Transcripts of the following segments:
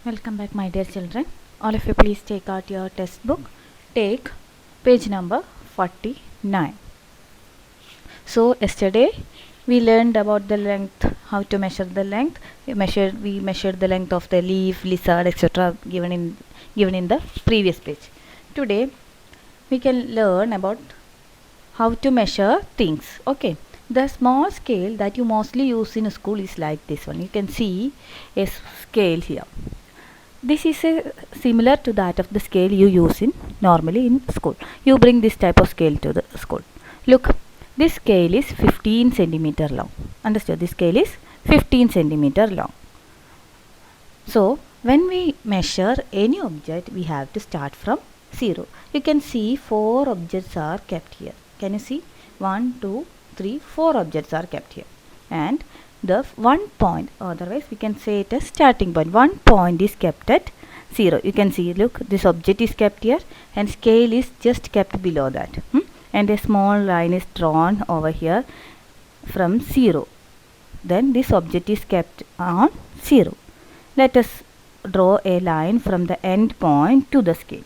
Welcome back, my dear children. All of you, please take out your test book. Take page number 49. So, yesterday we learned about the length, how to measure the length. We measured the length of the leaf, lizard, etc. given in the previous page. Today we can learn about how to measure things. Okay. The small scale that you mostly use in school is like this one. You can see a scale here. This is similar to that of the scale you use normally in school. You bring this type of scale to the school. Look, this scale is 15 centimeter long. Understood? This scale is 15 centimeter long. So, when we measure any object, we have to start from 0. You can see 4 objects are kept here. Can you see? 1, 2, 3, 4 objects are kept here. And the one point, otherwise we can say it as starting point. One point is kept at 0. You can see, look, this object is kept here and scale is just kept below that. And a small line is drawn over here from 0. Then this object is kept on 0. Let us draw a line from the end point to the scale.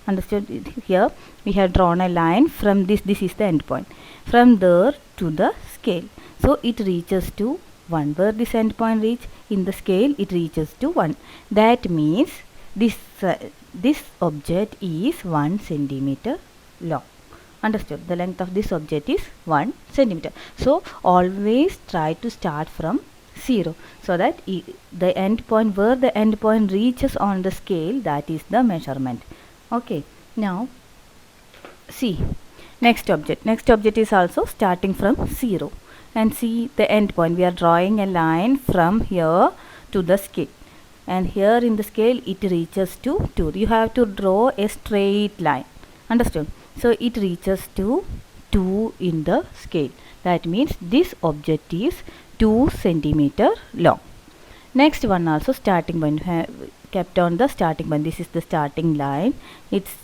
Understood? Here we have drawn a line from this is the end point, from there to the scale. So it reaches to 1. Where this end point reach? In the scale it reaches to 1. That means this object is 1 centimeter long. Understood? The length of this object is 1 centimeter. So always try to start from 0, so that the end point, where the end point reaches on the scale, that is the measurement. Okay. Now see next object. Next object is also starting from 0. And see the end point. We are drawing a line from here to the scale. And here in the scale it reaches to 2. You have to draw a straight line. Understood? So it reaches to 2 in the scale. That means this object is 2 centimeter long. Next one also starting point. Kept on the starting point. This is the starting line. Its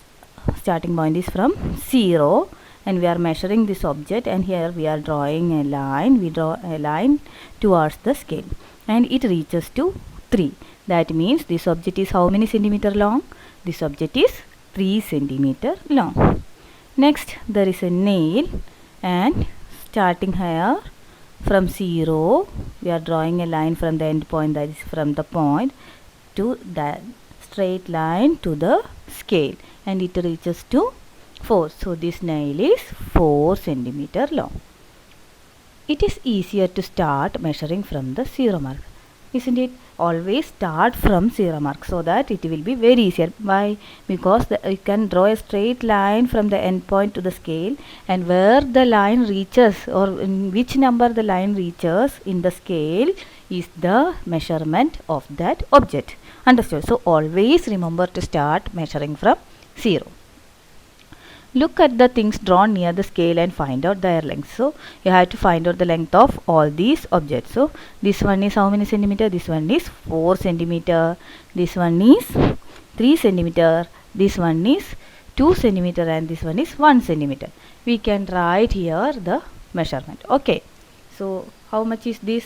starting point is from 0. And we are measuring this object, and here we are drawing a line. We draw a line towards the scale and it reaches to 3. That means this object is how many centimeter long? This object is 3 centimeter long. Next there is a nail, and starting here from 0 we are drawing a line from the end point, that is from the point to that straight line to the scale, and it reaches to 4. So this nail is 4 centimeter long. It is easier to start measuring from the 0 mark, isn't it? Always start from 0 mark, so that it will be very easier. Why? Because you can draw a straight line from the end point to the scale, and where the line reaches, or in which number the line reaches in the scale, is the measurement of that object. Understood? So always remember to start measuring from 0. Look at the things drawn near the scale and find out their length. So you have to find out the length of all these objects. So this one is how many centimeter? This one is 4 centimeter. This one is 3 centimeter. This one is 2 centimeter, and this one is 1 centimeter. We can write here the measurement. Okay. So how much is this?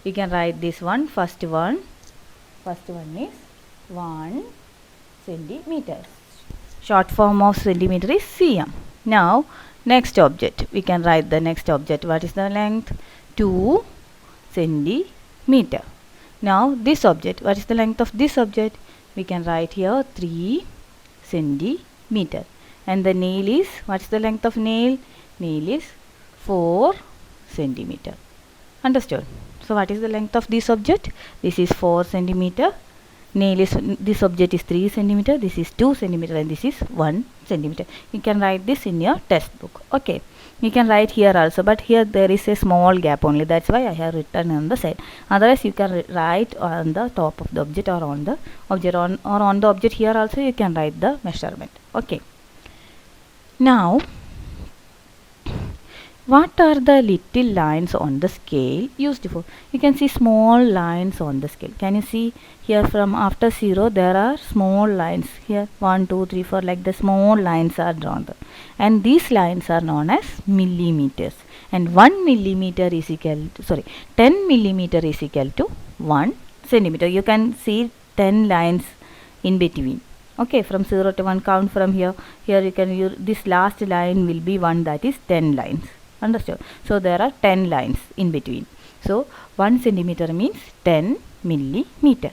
We can write this one. First one is 1 centimeter. Short form of centimeter is cm. Now next object, we can write the next object. What is the length? 2 centimeter. Now this object, what is the length of this object? We can write here 3 centimeter. And the nail is, what is the length of nail? Nail is 4 centimeter. Understood? So what is the length of this object? This is 4 centimeter. Nail is, this object is 3 centimeter, this is 2 centimeter, and this is 1 centimeter. You can write this in your textbook. Okay. You can write here also, but here there is a small gap only. That's why I have written on the side. Otherwise you can write on the top of the object, or on the object, or on the object here also you can write the measurement. Okay. Now what are the little lines on the scale used for? You can see small lines on the scale. Can you see here from after 0 there are small lines here, 1, 2, 3, 4, like the small lines are drawn there. And these lines are known as millimeters. And 1 millimeter is equal to, 10 millimeter is equal to 1 centimeter. You can see 10 lines in between. Okay, from 0 to 1 count from here. Here you can use this last line will be one, that is 10 lines. Understood? So there are 10 lines in between. So 1 centimeter means 10 millimeter.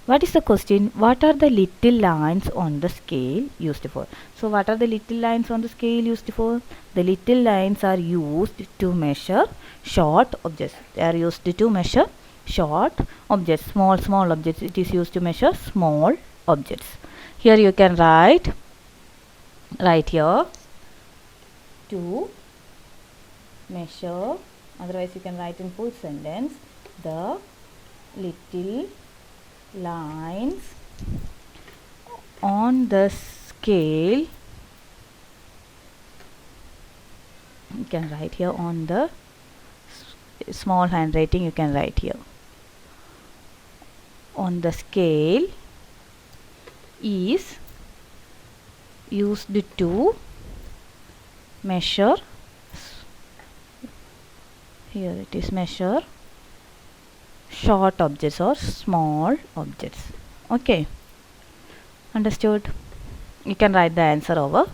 What is the question? What are the little lines on the scale used for? So what are the little lines on the scale used for? The little lines are used to measure short objects. They are used to measure short objects, small objects. It is used to measure small objects. Here you can write here to measure, otherwise you can write in full sentence, the little lines on the scale. You can write here on the small handwriting, you can write here on the scale is used to measure, here it is, measure short objects or small objects. Okay, understood? You can write the answer over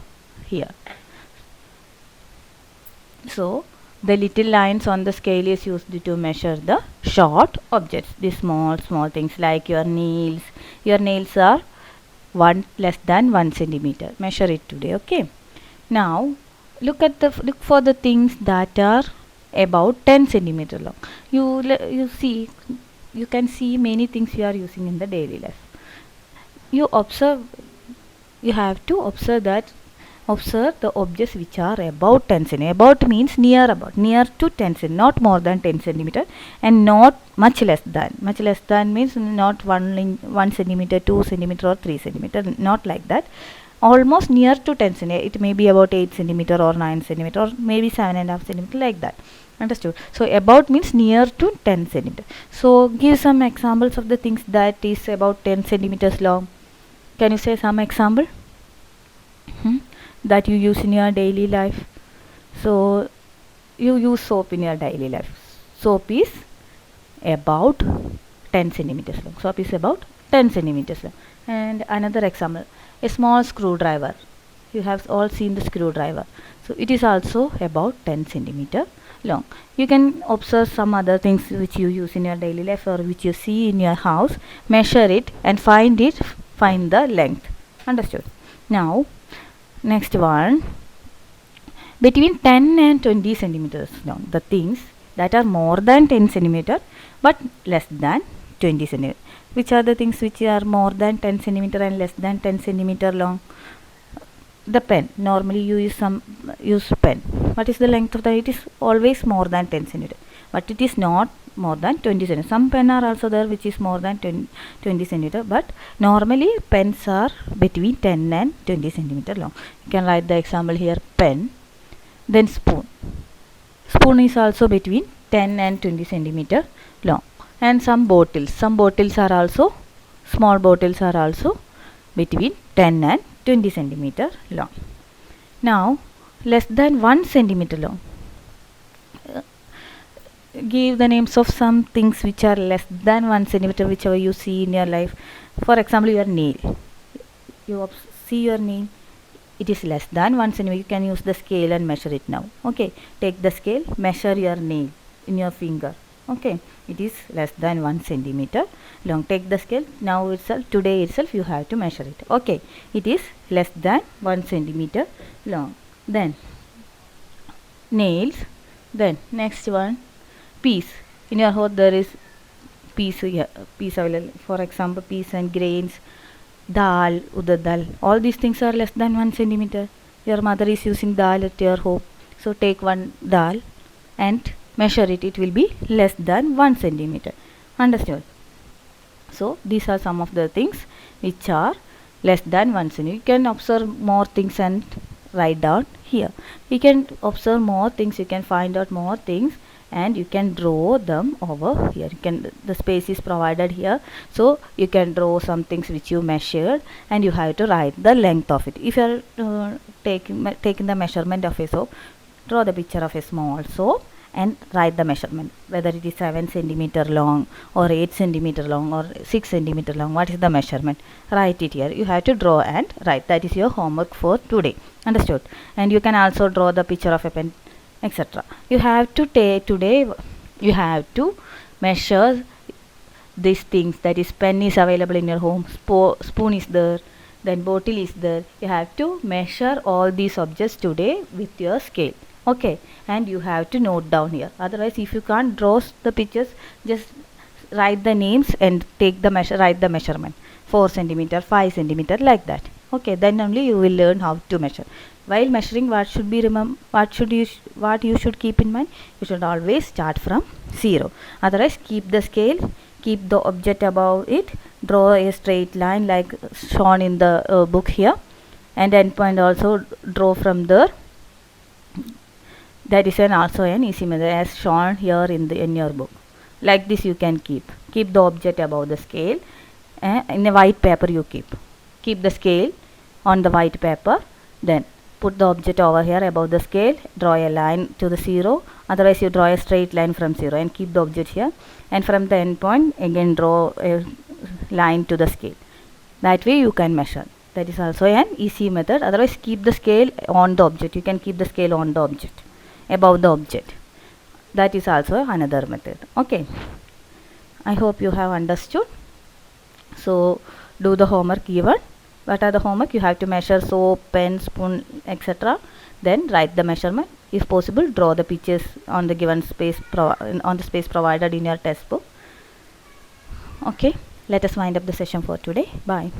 here. So the little lines on the scale is used to measure the short objects, the small things like your nails. Your nails are less than 1 centimeter. Measure it today. Okay, now look for the things that are about 10 centimeter long. You can see many things you are using in the daily life. You have to observe the objects which are about 10 cm. About means near to 10 cm, not more than 10 centimeter, and not much less than. Much less than means not 1 centimeter, 2 centimeter or 3 centimeter, not like that. Almost near to 10 cm. It may be about 8 centimeter or 9 centimeter or maybe 7.5 centimeter, like that. Understood? So about means near to 10 centimeter. So give some examples of the things that is about 10 centimeters long. Can you say some example that you use in your daily life? So you use soap in your daily life. Soap is about 10 centimeters long. Soap is about 10 centimeters long. And another example, a small screwdriver. You have all seen the screwdriver. So it is also about 10 centimeter long. You can observe some other things which you use in your daily life or which you see in your house, measure it and find the length. Understood? Now next one, between 10 and 20 centimeters long, the things that are more than 10 centimeter but less than 20 centimeter. Which are the things which are more than 10 centimeter and less than 10 centimeter long? The pen. Normally you use pen. What is the length of the? It is always more than 10 centimeter, but it is not more than 20 centimeter. Some pen are also there which is more than 20 centimeter, but normally pens are between 10 and 20 centimeter long. You can write the example here, pen. Then spoon. Spoon is also between 10 and 20 centimeter long. And some bottles. Some bottles are also, small bottles are also between 10 and 20 centimeter long. Now less than 1 centimeter long. Give the names of some things which are less than 1 centimeter, whichever you see in your life. For example, your nail. You see your nail. It is less than 1 centimeter. You can use the scale and measure it now. Okay, take the scale, measure your nail in your finger. Okay, it is less than 1 centimeter long. Take the scale now itself, today itself you have to measure it. Okay, it is less than 1 centimeter long. Then nails. Then next one, peas. In your house there is peas here, peas available. For example, peas and grains, dal, udad dal. All these things are less than 1 centimeter. Your mother is using dal at your home. So take one dal and measure it. It will be less than 1 centimeter. Understood? So these are some of the things which are less than 1 centimeter. You can observe more things and write down here. You can observe more things, you can find out more things, and you can draw them over here. You can, the space is provided here, so you can draw some things which you measured and you have to write the length of it. If you are taking the measurement of a soap, draw the picture of a small soap and write the measurement, whether it is 7 centimeter long or 8 centimeter long or 6 centimeter long. What is the measurement? Write it here. You have to draw and write. That is your homework for today. Understood? And you can also draw the picture of a pen, etc. You have to take today, you have to measure these things. That is, pen is available in your home, spoon is there, then bottle is there. You have to measure all these objects today with your scale. Okay, and you have to note down here. Otherwise, if you can't draw the pictures, just write the names and take the write the measurement, 4 centimeter, 5 centimeter, like that. Okay, then only you will learn how to measure. While measuring, what should be what you should keep in mind? You should always start from 0. Otherwise, keep the scale, keep the object above it, draw a straight line like shown in the book here, and endpoint also draw from there. That is also an easy method as shown here in your book. Like this you can keep the object above the scale. In a white paper you keep the scale on the white paper, then put the object over here above the scale, draw a line to the 0, otherwise you draw a straight line from 0 and keep the object here, and from the end point again draw a line to the scale. That way you can measure. That is also an easy method. Otherwise, keep the scale on the object. You can keep the scale on the object, above the object. That is also another method. Okay, I hope you have understood. So do the homework given. What are the homework? You have to measure soap, pen, spoon, etc. Then write the measurement. If possible, draw the pictures on the given space on the space provided in your test book. Okay, let us wind up the session for today. Bye.